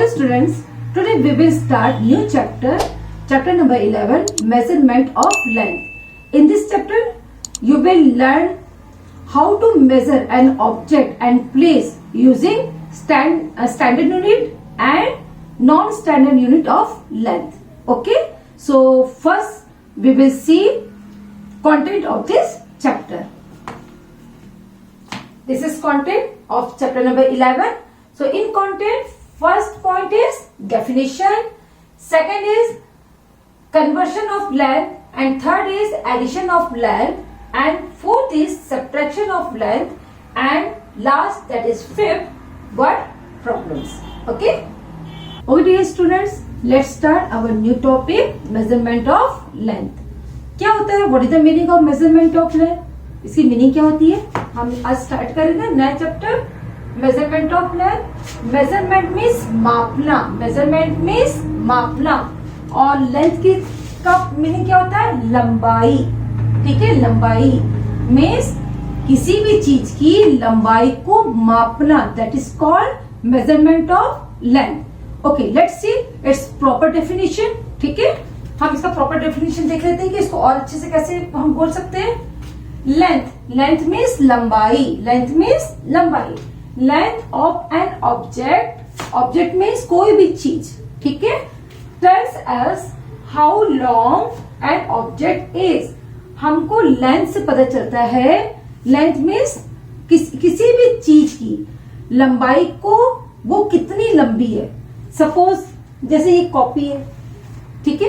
students, today we will start new chapter number 11, measurement of length. In this chapter, you will learn how to measure an object and place using standard unit and non-standard unit of length. Okay, so first we will see content of this chapter. This is content of chapter number 11. So in content, first point is definition, second is conversion of length, and third is addition of length, and fourth is subtraction of length, and last, that is fifth, word problems. Okay dear students, let's start our new topic, measurement of length. क्या होता है? What is the meaning of measurement of length? इसकी meaning क्या होती है? हम आज start करेंगे नया chapter, measurement of length. Measurement means मापना, मेजरमेंट मीन्स मापना, और लेंथ की का मीनिंग क्या होता है? लंबाई. ठीक है, लंबाई मीन्स किसी भी चीज की लंबाई को मापना, that is called measurement of length. Okay, let's see it's proper definition. ठीक है, हम इसका प्रॉपर डेफिनेशन देख लेते हैं कि इसको और अच्छे से कैसे हम बोल सकते हैं. लेंथ मीन्स लंबाई, लेंथ मीन्स लंबाई. Length of an object, object means कोई भी चीज. ठीक है, tells us how long an object is. हमको लेंथ से पता चलता है. लेंथ मीन्स किसी भी चीज की लंबाई को, वो कितनी लंबी है. सपोज जैसे ये कॉपी है. ठीक है,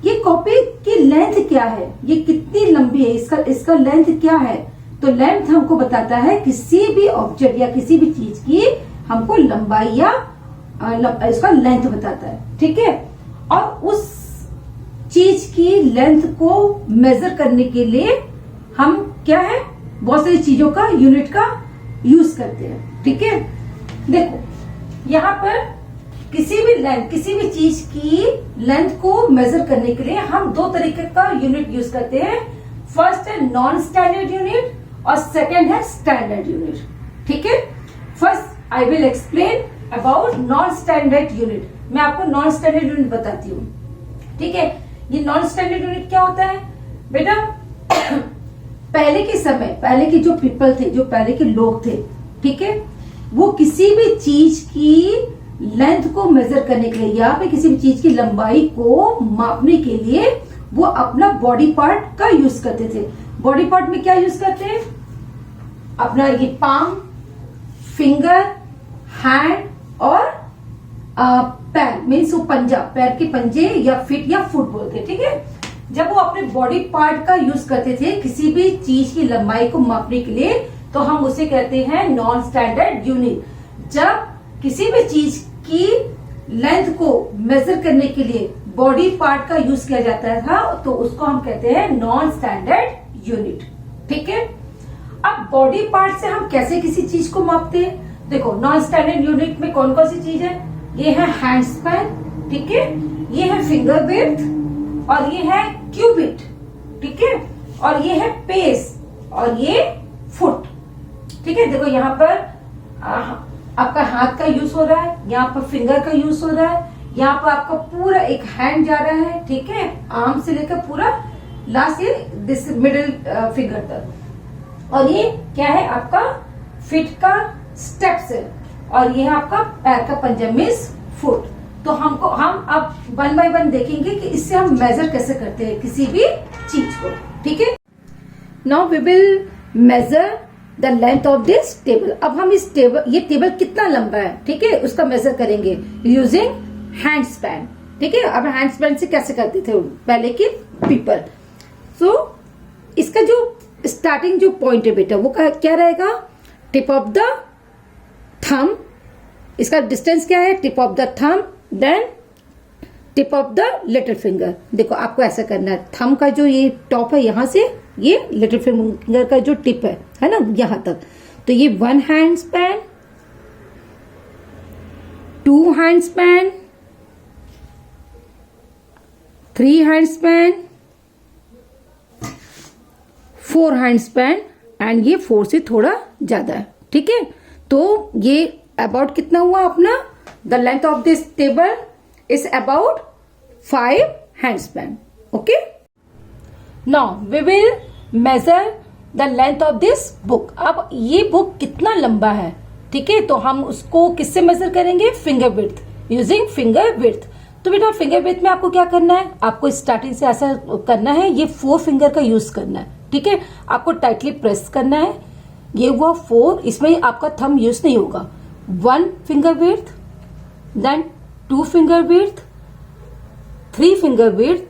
ये कॉपी की लेंथ क्या है, ये कितनी लंबी है, इसका लेंथ क्या है. तो लेंथ हमको बताता है किसी भी ऑब्जेक्ट या किसी भी चीज की हमको लंबाई या इसका लेंथ बताता है. ठीक है, और उस चीज की लेंथ को मेजर करने के लिए हम क्या है, बहुत सारी चीजों का, यूनिट का यूज करते हैं. ठीक है, देखो यहाँ पर किसी भी चीज की लेंथ को मेजर करने के लिए हम दो तरीके का यूनिट यूज करते हैं. फर्स्ट है नॉन स्टैंडर्ड यूनिट और सेकंड है स्टैंडर्ड यूनिट. ठीक है, first I will explain about non standard unit. मैं आपको नॉन स्टैंडर्ड यूनिट बताती हूँ. ठीक है, ये नॉन स्टैंडर्ड यूनिट क्या होता है बेटा? पहले के समय, पहले के जो पीपल थे, जो पहले के लोग थे, ठीक है, वो किसी भी चीज की लेंथ को मेजर करने के लिए या फिर किसी भी चीज की लंबाई को मापने के लिए वो अपना बॉडी पार्ट का यूज करते थे. बॉडी पार्ट में क्या यूज करते हैं? अपना ये पाम, फिंगर, हैंड और पैर, मीन्स वो पंजा, पैर के पंजे या फिट या फुट बोलते. ठीक है, जब वो अपने बॉडी पार्ट का यूज करते थे किसी भी चीज की लंबाई को मापने के लिए, तो हम उसे कहते हैं नॉन स्टैंडर्ड यूनिट. जब किसी भी चीज की लेंथ को मेजर करने के लिए बॉडी पार्ट का यूज किया जाता था, तो उसको हम कहते हैं नॉन स्टैंडर्ड यूनिट. ठीक है, अब बॉडी पार्ट से हम कैसे किसी चीज को मापते हैं? देखो, नॉन स्टैंडर्ड यूनिट में कौन कौन सी चीज है? ये है हैंड स्पैन. ठीक है, ये है फिंगर विड्थ, और ये है क्यूबिट. ठीक है, और ये है पेस, और ये फुट. ठीक है, देखो यहाँ पर आपका हाथ का यूज हो रहा है, यहाँ पर फिंगर का यूज हो रहा है, यहाँ पर आपका पूरा एक हैंड जा रहा है. ठीक है, आर्म से लेकर पूरा लास्ट ये दिस मिडिल फिंगर तक. और ये क्या है? आपका फिट का स्टेप्स है, और ये है आपका पैर का पंजा मीन्स फुट. तो हम अब वन बाय वन देखेंगे कि इससे हम मेजर कैसे करते हैं किसी भी चीज को. ठीक है, now we will measure the length of this table. अब हम इस टेबल, ये टेबल कितना लंबा है, ठीक है, उसका मेजर करेंगे यूजिंग हैंड स्पैन. ठीक है, अब हैंड स्पैन से कैसे करते थे पहले के पीपल. सो इसका जो स्टार्टिंग जो पॉइंट है बेटा, वो क्या रहेगा? Tip of the thumb. इसका डिस्टेंस क्या है? Tip of the thumb, then tip of the little finger. देखो आपको ऐसा करना है, थंब का जो ये टॉप है यहां से ये लिटिल फिंगर का जो टिप है ना, यहां तक. तो ये 1 hand span, 2 hand span, 3 hand span, 4 hand span, and ये 4 से थोड़ा ज्यादा है. ठीक है, तो ये अबाउट कितना हुआ अपना the length of this table is about 5 handspan. Okay, now we will measure the length of this book. अब ये बुक कितना लंबा है, ठीक है, तो हम उसको किससे मेजर करेंगे? Finger width, using finger width. तो बेटा फिंगर विड्थ में आपको क्या करना है? आपको स्टार्टिंग से ऐसा करना है, ये 4 फिंगर का यूज करना है, ठीक है. आपको टाइटली प्रेस करना है. ये हुआ 4, इसमें आपका थंब यूज नहीं होगा. 1 finger width, then 2 finger width, 3 finger width,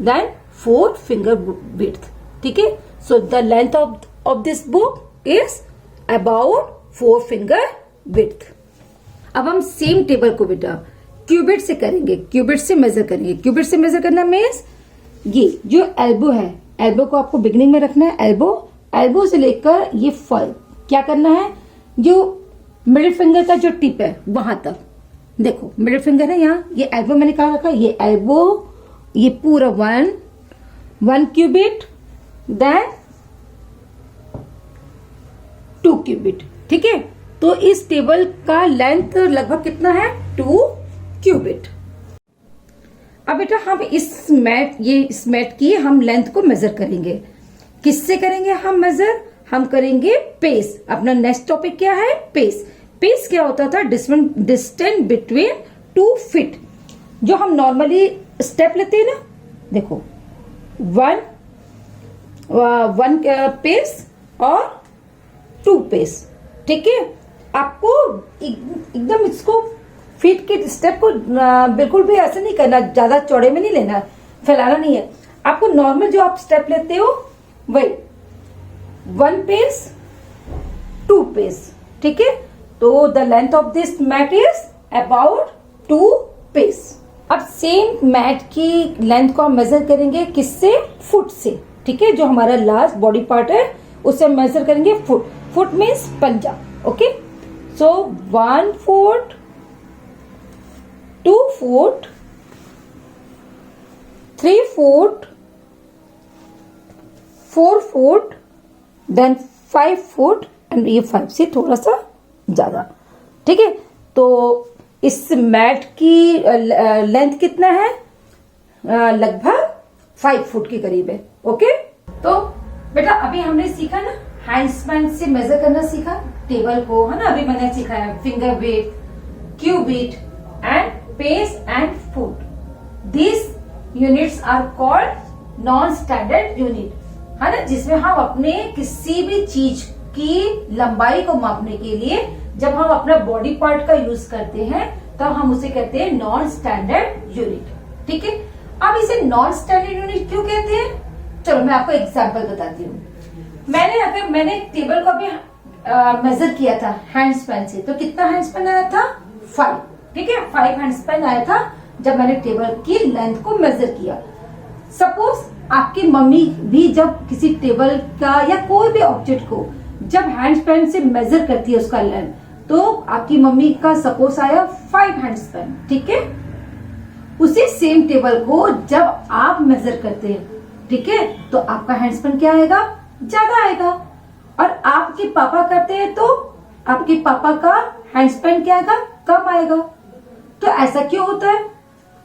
then 4 finger width, ठीक है. So the length of this book is about 4 finger width. अब हम सेम टेबल को बेटा क्यूबिट से करेंगे, क्यूबिट से मेजर करेंगे. क्यूबिट से मेजर करना मीन्स ये जो एल्बो है, एल्बो को आपको बिगिनिंग में रखना है. एल्बो से लेकर ये क्या करना है, जो मिडिल फिंगर का जो टिप है वहां तक. देखो मिडिल फिंगर है यहाँ, ये एल्बो मैंने कहा रखा, ये एल्बो, ये पूरा 1 क्यूबिट, देन 2 क्यूबिट, ठीक है. तो इस टेबल का लेंथ लगभग कितना है? 2 क्यूबिट. अब बेटा हम इस मैट की हम लेंथ को मेजर करेंगे. किससे करेंगे हम मेजर? हम करेंगे पेस. अपना नेक्स्ट टॉपिक क्या है? पेस. पेस क्या होता था? Distance between 2 feet. जो हम नॉर्मली स्टेप लेते हैं ना, देखो 1 पेस और 2 पेस, ठीक है. आपको एकदम इसको फीट के स्टेप को बिल्कुल भी ऐसे नहीं करना, ज्यादा चौड़े में नहीं लेना, फैलाना नहीं है. आपको नॉर्मल जो आप स्टेप लेते हो वही 1 पेस 2 पेस, ठीक है. तो the length of this mat is about 2 pace. अब सेम मैट की लेंथ को हम मेजर करेंगे किससे? फुट से, ठीक है. जो हमारा लास्ट बॉडी पार्ट है उसे हम मेजर करेंगे फुट. फुट मीन्स पंजा. Okay, so 1 foot, 2 foot, 3 foot, 4 foot, then 5 foot, and ये 5 से थोड़ा सा ज्यादा, ठीक है. तो इस मैट की लेंथ कितना है? लगभग 5 फुट के करीब है. ओके, तो बेटा अभी हमने सीखा ना, हैंडस्पैन से मेजर करना सीखा टेबल को, है ना. अभी मैंने सिखाया finger width, cubit and pace and foot. This units are called non standard unit, है ना, जिसमें हम अपने किसी भी चीज की लंबाई को मापने के लिए जब हम अपना बॉडी पार्ट का यूज करते हैं तब हम उसे कहते हैं नॉन स्टैंडर्ड यूनिट, ठीक है. अब इसे नॉन स्टैंडर्ड यूनिट क्यों कहते हैं? चलो मैं आपको एग्जांपल बताती हूँ. मैंने टेबल को अभी मेजर किया था हैंडस्पैन से, तो कितना हैंडस्पैन आया था? 5, ठीक है. 5 हैंडस्पैन आया था जब मैंने टेबल की लेंथ को मेजर किया. सपोज आपकी मम्मी भी जब किसी टेबल का या कोई भी ऑब्जेक्ट को जब हैंडस्पैन से मेजर करती है उसका लेंथ, तो आपकी मम्मी का सपोज आया 5 हैंडस्पैन, ठीक है. उसी सेम टेबल को जब आप मेजर करते हैं, ठीक है, तो आपका हैंडस्पैन क्या आएगा? ज्यादा आएगा. और आपके पापा करते हैं तो आपके पापा का हैंडस्पैन क्या आएगा? कम आएगा. तो ऐसा क्यों होता है?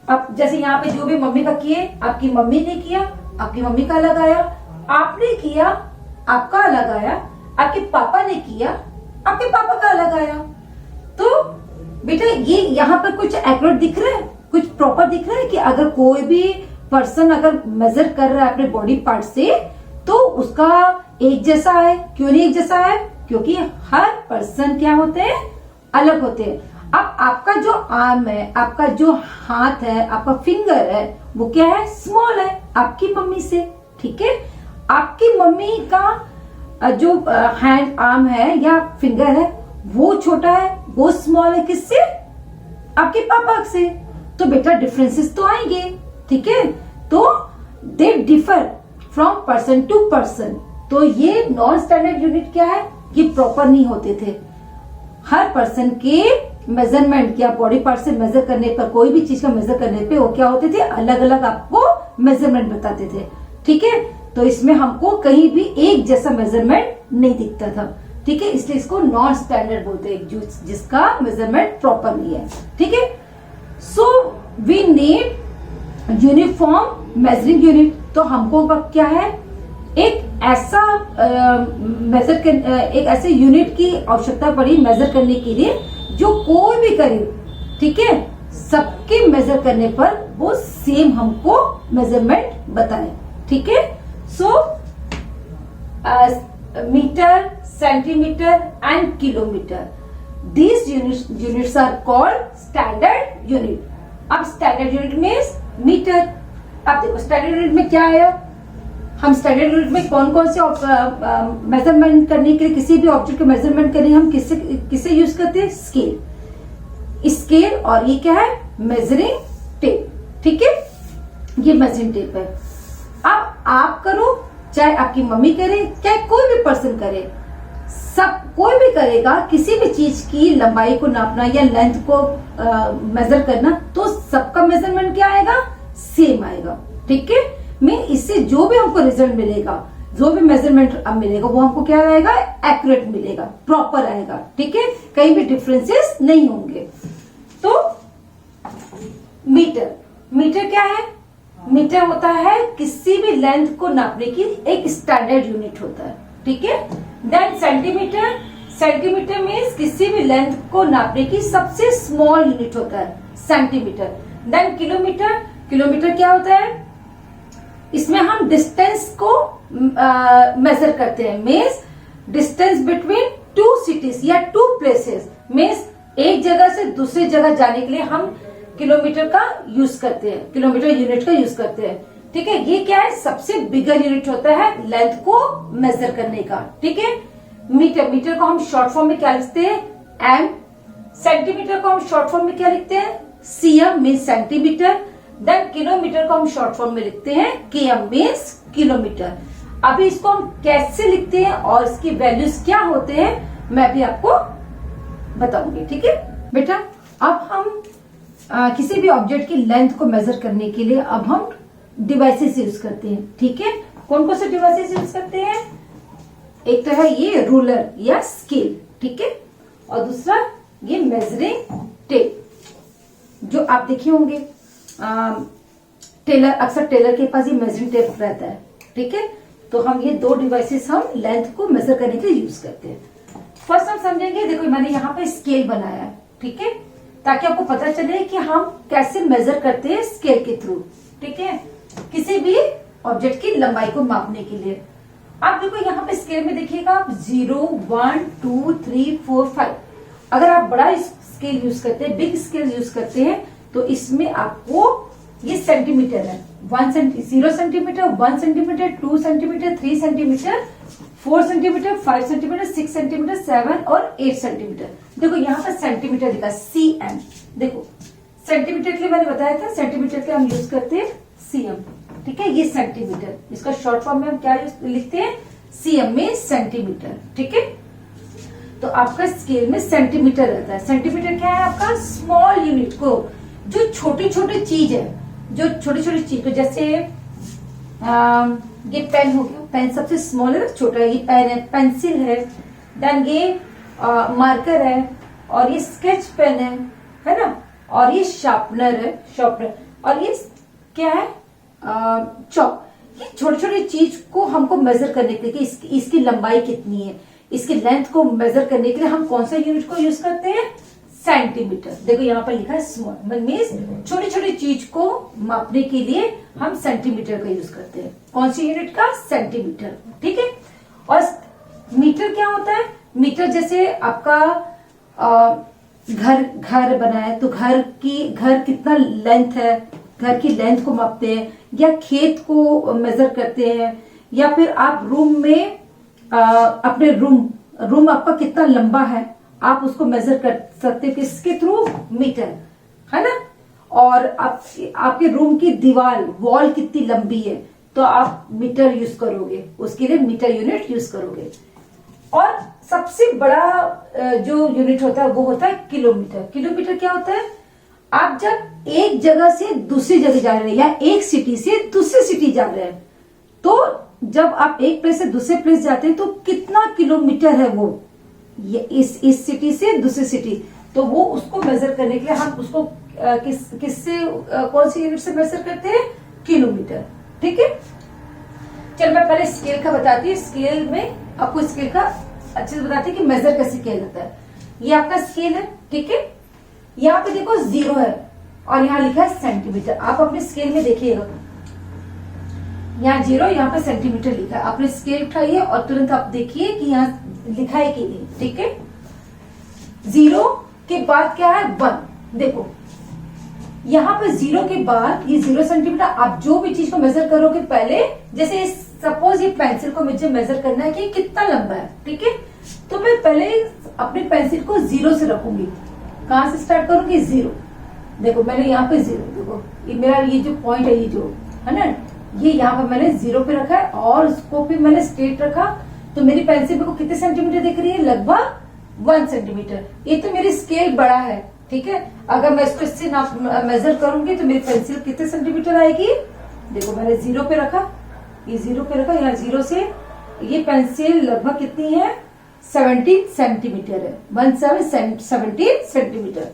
अब जैसे यहाँ पे जो भी मम्मी का किए, आपकी मम्मी ने किया, आपकी मम्मी का अलग आया, आपने किया, आपका अलग आया, आपके पापा ने किया, आपके पापा का अलग आया. तो बेटा ये यहाँ पर कुछ एक्यूरेट दिख रहा है, कुछ प्रॉपर दिख रहा है कि अगर कोई भी पर्सन अगर मेजर कर रहा है अपने बॉडी पार्ट से तो उसका एक जैसा है. क्यों नहीं एक जैसा है? क्योंकि हर पर्सन क्या होते हैं? अलग होते हैं. अब आपका जो आर्म है, आपका जो हाथ है, आपका फिंगर है, वो क्या है? स्मॉल है आपकी मम्मी से, ठीक है. आपकी मम्मी का जो हैंड आर्म है या फिंगर है वो छोटा है, वो स्मॉल है किससे? आपके पापा से. तो बेटा डिफरेंसेस तो आएंगे, ठीक है. तो they differ from person to person. तो ये नॉन स्टैंडर्ड यूनिट क्या है? ये प्रॉपर नहीं होते थे. हर पर्सन के मेजरमेंट या बॉडी पार्ट से मेजर करने पर, कोई भी चीज का मेजर करने पे वो क्या होते थे? अलग अलग आपको मेजरमेंट बताते थे, ठीक है. तो इसमें हमको कहीं भी एक जैसा मेजरमेंट नहीं दिखता था. ठीक है, इसलिए इसको नॉन स्टैंडर्ड बोलते हैं, जिसका मेजरमेंट प्रॉपर नहीं है। ठीक है, so we need uniform measuring unit. तो हमको क्या है, एक ऐसा एक ऐसे यूनिट की आवश्यकता पड़ी मेजर करने के लिए जो कोई भी करे, ठीक है, सबके मेजर करने पर वो सेम हमको मेजरमेंट बताए। ठीक है, so metre, centimetre and kilometre, these units are called standard unit. अब स्टैंडर्ड यूनिट मीन्स मीटर। अब देखो स्टैंडर्ड यूनिट में क्या आया, हम स्टैंडर्ड यूनिट में कौन कौन से मेजरमेंट करने के लिए, किसी भी ऑब्जेक्ट को मेजरमेंट करने हम किसे यूज करते हैं, स्केल। स्केल और ये क्या है, मेजरिंग टेप। ठीक है, ये मेजरिंग टेप है। अब आप करो, चाहे आपकी मम्मी करे, चाहे कोई भी पर्सन करे, सब कोई भी करेगा, किसी भी चीज की लंबाई को नापना या लेंथ को मेजर करना, तो सबका मेजरमेंट क्या आएगा, सेम आएगा। ठीक है, मैं इससे जो भी हमको रिजल्ट मिलेगा, जो भी मेजरमेंट अब मिलेगा, वो हमको क्या आएगा, एक्यूरेट मिलेगा, प्रॉपर आएगा। ठीक है, कहीं भी डिफरेंसेस नहीं होंगे। तो मीटर, मीटर क्या है, मीटर होता है किसी भी लेंथ को नापने की एक स्टैंडर्ड यूनिट होता है। ठीक है, देन सेंटीमीटर, सेंटीमीटर मीन्स किसी भी लेंथ को नापने की सबसे स्मॉल यूनिट होता है, सेंटीमीटर। देन किलोमीटर, किलोमीटर क्या होता है, इसमें हम डिस्टेंस को मेजर करते हैं, means distance between two cities या टू प्लेसेस, मीन्स एक जगह से दूसरी जगह जाने के लिए हम किलोमीटर का यूज करते हैं, किलोमीटर यूनिट का यूज करते हैं। ठीक है, ये क्या है, सबसे बिगर यूनिट होता है लेंथ को मेजर करने का। ठीक है, मीटर, मीटर को हम शॉर्ट फॉर्म में क्या लिखते हैं, एम। सेंटीमीटर को हम शॉर्ट फॉर्म में क्या लिखते हैं, CM means centimetre. Then kilometre को हम शॉर्ट फॉर्म में लिखते हैं केएम मीन्स किलोमीटर। अभी इसको हम कैसे लिखते हैं और इसकी वैल्यूज क्या होते हैं मैं भी आपको बताऊंगी। ठीक है बेटा, अब हम किसी भी ऑब्जेक्ट की लेंथ को मेजर करने के लिए अब हम डिवाइसेस यूज करते हैं। ठीक है, कौन कौन से डिवाइसेस यूज करते हैं, एक तो है ये रूलर या स्केल, ठीक है, और दूसरा ये मेजरिंग टेप, जो आप देखे होंगे टेलर, अक्सर टेलर के पास ये मेजरिंग टेप रहता है। ठीक है, तो हम ये दो डिवाइसेस हम लेंथ को मेजर करने के लिए यूज करते हैं। फर्स्ट हम समझेंगे, देखो मैंने यहाँ पे स्केल बनाया है, ठीक है, ताकि आपको पता चले कि हम कैसे मेजर करते हैं स्केल के थ्रू। ठीक है, किसी भी ऑब्जेक्ट की लंबाई को मापने के लिए। आप देखो यहाँ पे स्केल में देखिएगा आप 0, 1, 2, 3, 4, 5। अगर आप बड़ा स्केल यूज करते हैं, बिग स्केल यूज करते हैं, तो इसमें आपको ये सेंटीमीटर है, 0 centimetre, 1 centimetre, 2 centimetre, 3 centimetre, 4 centimetre, 5 centimetre, 6 centimetre, 7 और 8 सेंटीमीटर। देखो यहाँ पर सेंटीमीटर लिखा CM। देखो सेंटीमीटर के लिए मैंने बताया था, सेंटीमीटर के हम यूज करते हैं CM। ठीक है, ये सेंटीमीटर, इसका शॉर्ट फॉर्म में हम क्या लिखते हैं, CM में सेंटीमीटर। ठीक है, तो आपका स्केल में सेंटीमीटर रहता है। सेंटीमीटर क्या है, आपका स्मॉल यूनिट को, जो छोटी छोटी चीज है, जो छोटी छोटी चीज को, जैसे ये पेन हो गया, पेन सबसे स्मॉल है, छोटा है, ये पेन है, पेंसिल है, देन ये मार्कर है, और ये स्केच पेन है ना, और ये शार्पनर है, शार्पनर, और ये क्या है, चॉक। ये छोटी छोटी चीज को हमको मेजर करने के लिए कि इसकी लंबाई कितनी है, इसकी लेंथ को मेजर करने के लिए हम कौन सा यूनिट को यूज करते हैं, सेंटीमीटर। देखो यहाँ पर लिखा है स्मॉल, मीन्स छोटी छोटी चीज को मापने के लिए हम सेंटीमीटर का यूज करते हैं। कौन सी यूनिट का, सेंटीमीटर। ठीक है, और मीटर क्या होता है, मीटर जैसे आपका घर बना है, तो घर कितना लेंथ है, घर की लेंथ को मापते हैं, या खेत को मेजर करते हैं, या फिर आप रूम में अपने रूम आपका कितना लंबा है, आप उसको मेजर कर सकते हैं किसके थ्रू, मीटर, है ना। और आपके रूम की दीवार, वॉल कितनी लंबी है, तो आप मीटर यूज करोगे, उसके लिए मीटर यूनिट यूज करोगे। और सबसे बड़ा जो यूनिट होता है वो होता है किलोमीटर। किलोमीटर क्या होता है, आप जब एक जगह से दूसरी जगह जा रहे हैं, या एक सिटी से दूसरी सिटी जा रहे हैं, तो जब आप एक प्लेस से दूसरे प्लेस जाते हैं तो कितना किलोमीटर है वो, ये इस सिटी से दूसरी सिटी, तो वो उसको मेजर करने के लिए हम उसको किससे कौन सी यूनिट से मेजर करते हैं? किलोमीटर। ठीक है, चल मैं पहले स्केल का बताती हूँ। स्केल में आपको स्केल का अच्छे से बताती है कि मेजर कैसे किया जाता है। ये आपका स्केल है, ठीक है। यहाँ पे देखो 0 है और यहाँ लिखा है सेंटीमीटर। आप अपने स्केल में देखिएगा, यहाँ 0, यहाँ पे सेंटीमीटर लिखा है। आपने स्केल उठाइए और तुरंत आप देखिए कि यहाँ लिखा है कि नहीं। ठीक है, 0 के बाद क्या है? 1। देखो यहाँ पे 0 के बाद ये 0 सेंटीमीटर। आप जो भी चीज को मेजर करोगे पहले, जैसे सपोज ये पेंसिल को मुझे मेजर करना है कि कितना लंबा है, ठीक है, तो मैं पहले अपनी पेंसिल को 0 से रखूंगी। कहां से स्टार्ट करूंगी? 0। देखो मैंने यहाँ पे 0, देखो ये मेरा ये जो पॉइंट है, ये जो है ना, ये यहाँ पे मैंने 0 पे रखा है और उसको भी मैंने स्ट्रेट रखा। तो मेरी पेंसिल को कितने सेंटीमीटर दिख रही है? लगभग 1 सेंटीमीटर। ये तो मेरी स्केल बड़ा है, ठीक है। अगर मैं इसको इससे मेजर करूंगी तो मेरी पेंसिल कितने सेंटीमीटर आएगी? देखो मैंने 0 पे रखा, ये 0 पे रखा, यहाँ 0 से ये पेंसिल लगभग कितनी है? 17 सेंटीमीटर है। 17 सेंटीमीटर,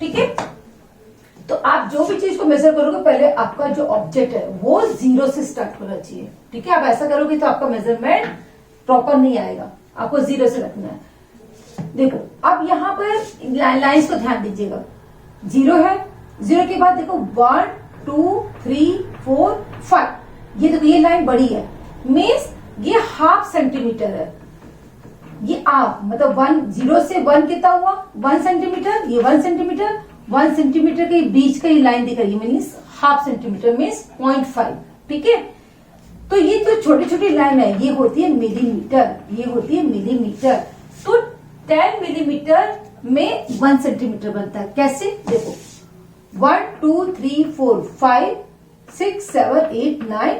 ठीक है। तो आप जो भी चीज को मेजर करोगे पहले आपका जो ऑब्जेक्ट है वो 0 से स्टार्ट होना चाहिए, ठीक है। आप ऐसा करोगे तो आपका मेजरमेंट प्रॉपर नहीं आएगा, आपको 0 से रखना है। देखो अब यहाँ पर लाइंस को ध्यान दीजिएगा। 0 है, 0 के बाद देखो 1 2 3 4 5। ये देखो ये लाइन बड़ी है, मीन्स ये ½ सेंटीमीटर है। ये आप मतलब 0 से 1 कितना हुआ? 1 सेंटीमीटर। ये 1 सेंटीमीटर, 1 सेंटीमीटर के बीच का ये लाइन दिख रही है, मीन्स ½ सेंटीमीटर, मीन्स 0.5, ठीक है। तो ये जो छोटी छोटी लाइन है ये होती है मिलीमीटर, ये होती है मिलीमीटर। तो 10 मिलीमीटर में 1 सेंटीमीटर बनता है। कैसे? देखो 1 2 3 4 5 6 7 8 9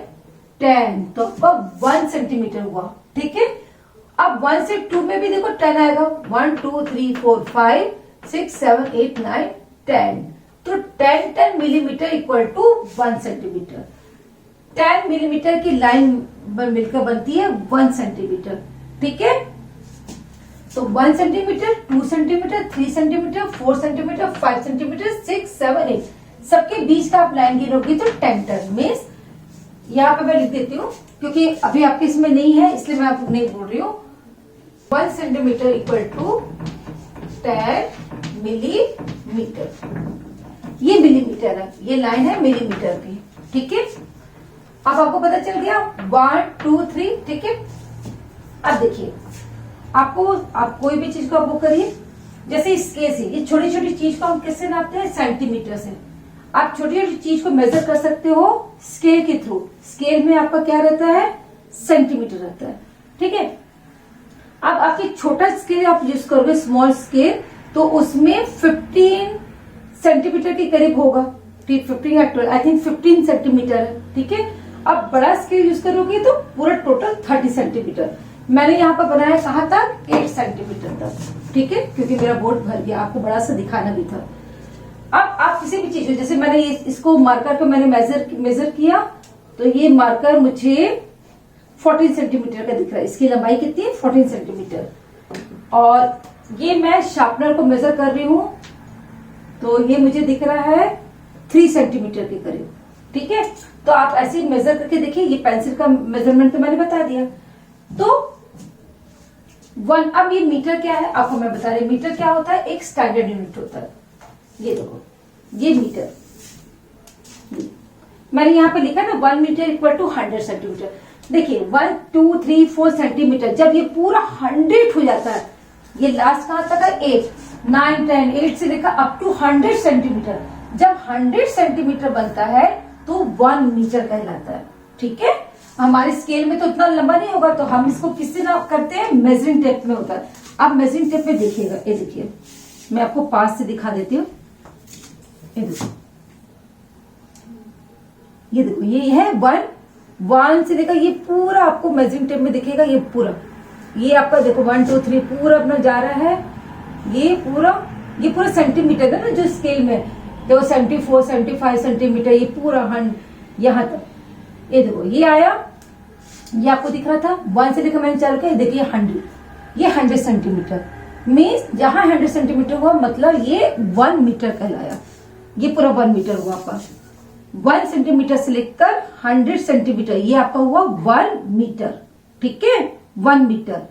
10, तो आपका 1 सेंटीमीटर हुआ, ठीक है। अब 1 से 2 में भी देखो 10 आएगा। 1 2 3 4 5 6 7 8 9 10, तो 10 millimetre equal to 1 centimetre. 10 millimetre की लाइन मिलकर बनती है 1 सेंटीमीटर, ठीक है। तो 1 centimetre, 2 centimetre, 3 centimetre, 4 centimetre, 5 centimetre, 6 7 8, सबके बीच का आप लाइन गिनोगे तो 10 मीन्स यहाँ पे मैं लिख देती हूँ क्योंकि अभी आपके इसमें नहीं है इसलिए मैं आपको नहीं बोल रही हूँ। 1 सेंटीमीटर इक्वल टू 10 मिलीमीटर। ये मिलीमीटर है, ये लाइन है मिलीमीटर की, ठीक है। अब आपको पता चल गया 1 2 3, ठीक है। अब देखिए आप कोई भी चीज को आप वो करिए, जैसे स्केल से ये छोटी छोटी चीज को हम किससे नापते हैं? सेंटीमीटर से। आप छोटी छोटी चीज को मेजर कर सकते हो स्केल के थ्रू। स्केल में आपका क्या रहता है? सेंटीमीटर रहता है, ठीक है। अब आपकी छोटा स्केल आप यूज करोगे, स्मॉल स्केल, तो उसमें 15 सेंटीमीटर के करीब होगा, ठीक, 15 या 12, आई थिंक 15 सेंटीमीटर है, ठीक है। अब बड़ा स्केल यूज करोगे तो पूरा टोटल 30 सेंटीमीटर। मैंने यहाँ पर बनाया कहाँ तक? 8 सेंटीमीटर तक, ठीक है, क्योंकि मेरा बोर्ड भर गया, आपको बड़ा सा दिखाना भी था। अब आप किसी भी चीज, जैसे मैंने इसको मार्कर को मैंने मेजर किया, तो ये मार्कर मुझे 14 सेंटीमीटर का दिख रहा है। इसकी लंबाई कितनी है? 14 सेंटीमीटर। और ये मैं शार्पनर को मेजर कर रही हूं, तो ये मुझे दिख रहा है 3 सेंटीमीटर के करीब, ठीक है। तो आप ऐसे मेजर करके देखिए। ये पेंसिल का मेजरमेंट तो मैंने बता दिया। तो 1, अब ये मीटर क्या है आपको मैं बता रही। मीटर क्या होता है? एक स्टैंडर्ड यूनिट होता है। ये देखो ये मीटर, मैंने यहाँ पे लिखा ना 1 मीटर इक्वल टू 100 सेंटीमीटर। देखिए 1 2 3 4 सेंटीमीटर, जब ये पूरा 100 हो जाता है, ये लास्ट कहां तक है? 8 9 10, 8 से लेकर अप टू 100 सेंटीमीटर। जब 100 सेंटीमीटर बनता है तो 1 मीटर कहलाता है, ठीक है। हमारे स्केल में तो इतना लंबा नहीं होगा, तो हम इसको किससे नाप करते हैं? मेजरिंग टेप में होता है। आप मेजरिंग टेप में देखिएगा, ये देखिए, मैं आपको पास से दिखा देती हूँ। ये देखो ये है 1 से लेकर ये पूरा आपको मेजरिंग टेप में दिखेगा। ये पूरा, ये आपका देखो 1 2 3 पूरा अपना जा रहा है। ये पूरा सेंटीमीटर है ना, जो स्केल में देखो 74 75 सेंटीमीटर, ये पूरा यहाँ तक। ये देखो ये आया, ये आपको दिख रहा था 1 से लेकर मैंने चालू किया, देखिए 100, ये 100 सेंटीमीटर, मीन्स जहां 100 सेंटीमीटर हुआ मतलब ये 1 मीटर कहलाया। ये पूरा 1 मीटर हुआ आपका। 1 सेंटीमीटर से लेकर 100 सेंटीमीटर ये आपका हुआ 1 मीटर। ठीक है, 1 मीटर।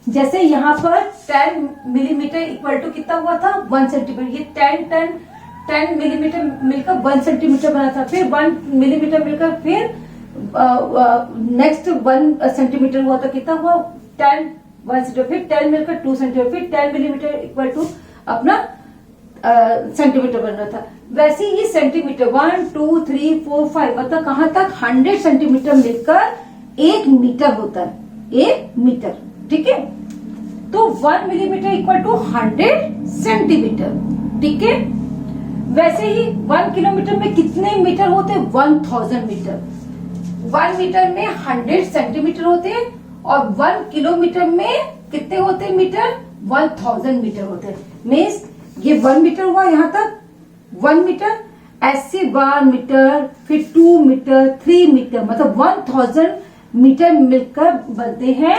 जैसे यहाँ पर 10 मिलीमीटर इक्वल टू कितना हुआ था, 1 सेंटीमीटर। ये 10 मिलीमीटर मिलकर 1 सेंटीमीटर बना था। फिर 1 मिलीमीटर मिलकर फिर नेक्स्ट 1 सेंटीमीटर हुआ तो कितना हुआ, 1 सेंटीमीटर। फिर 10 मिलकर 2 सेंटीमीटर। फिर 10 मिलीमीटर इक्वल टू अपना सेंटीमीटर बन रहा था। वैसे ही सेंटीमीटर 1 2 3 4 5 मतलब कहां तक 100 सेंटीमीटर मिलकर 1 मीटर होता है, 1 मीटर। ठीक है, तो 1 मिलीमीटर इक्वल टू 100 सेंटीमीटर। ठीक है, वैसे ही 1 किलोमीटर में कितने मीटर होते हैं, 1000 मीटर। 1 मीटर में 100 सेंटीमीटर होते हैं और 1 किलोमीटर में कितने होते हैं मीटर, 1000 मीटर होते हैं। मीन्स ये 1 मीटर हुआ यहां तक 1 मीटर, ऐसे 1 मीटर, फिर 2 मीटर, 3 मीटर, मतलब 1000 मीटर मिलकर बनते हैं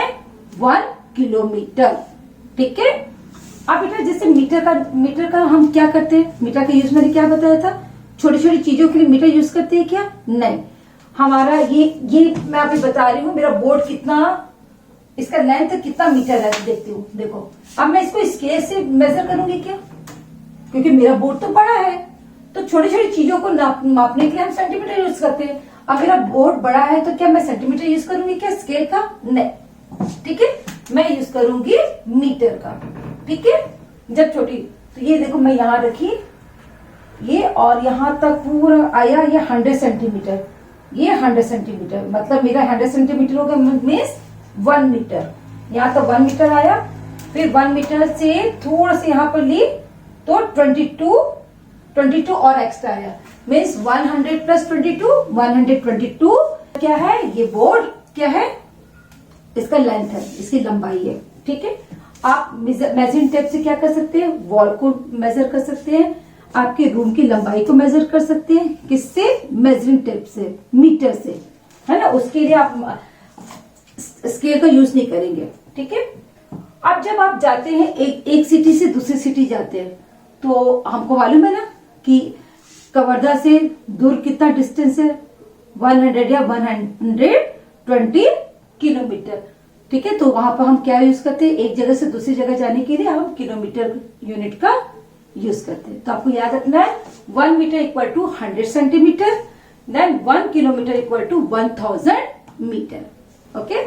1 किलोमीटर। ठीक है, अब बेटा जैसे मीटर का हम क्या करते हैं, मीटर का यूज मैंने क्या बताया था, छोटी छोटी चीजों के लिए मीटर यूज करते हैं क्या, नहीं। हमारा ये मैं अभी बता रही हूँ, मेरा बोर्ड कितना, इसका लेंथ कितना मीटर है देखती हूँ। देखो अब मैं इसको स्केल से मेजर करूंगी क्या, क्योंकि मेरा बोर्ड तो बड़ा है, तो छोटी छोटी चीजों को मापने के लिए हम सेंटीमीटर यूज करते हैं। अब मेरा बोर्ड बड़ा है तो क्या मैं सेंटीमीटर यूज करूंगी क्या स्केल का, नहीं। ठीक है, मैं यूज करूंगी मीटर का। ठीक है, जब छोटी, तो ये देखो मैं यहाँ रखी ये, और यहां तक पूरा आया ये 100 सेंटीमीटर, ये 100 सेंटीमीटर, मतलब मेरा 100 सेंटीमीटर हो गया मीन्स 1 मीटर। यहाँ तो 1 मीटर आया, फिर 1 मीटर से थोड़ा सा यहाँ पर ली तो 22 और एक्स्ट्रा आया, मीन्स 100 प्लस 22 122 क्या है, ये बोर्ड क्या है, इसका लेंथ है, इसकी लंबाई है। ठीक है, आप मेजरिंग टेप से क्या कर सकते हैं, वॉल को मेजर कर सकते हैं, आपके रूम की लंबाई को मेजर कर सकते हैं, किससे, मेजरिंग टेप से, मीटर से, है ना। उसके लिए आप स्केल का यूज नहीं करेंगे। ठीक है, अब जब आप जाते हैं एक सिटी से दूसरी सिटी जाते हैं, तो हमको मालूम है ना कि कवर्धा से दूर कितना डिस्टेंस है, 100 या 120 किलोमीटर। ठीक है, तो वहां पर हम क्या यूज करते हैं, एक जगह से दूसरी जगह जाने के लिए हम किलोमीटर यूनिट का यूज करते हैं। तो आपको याद रखना है 1 metre equal to 100 centimetre, then 1 kilometre equal to 1000 metre. Okay.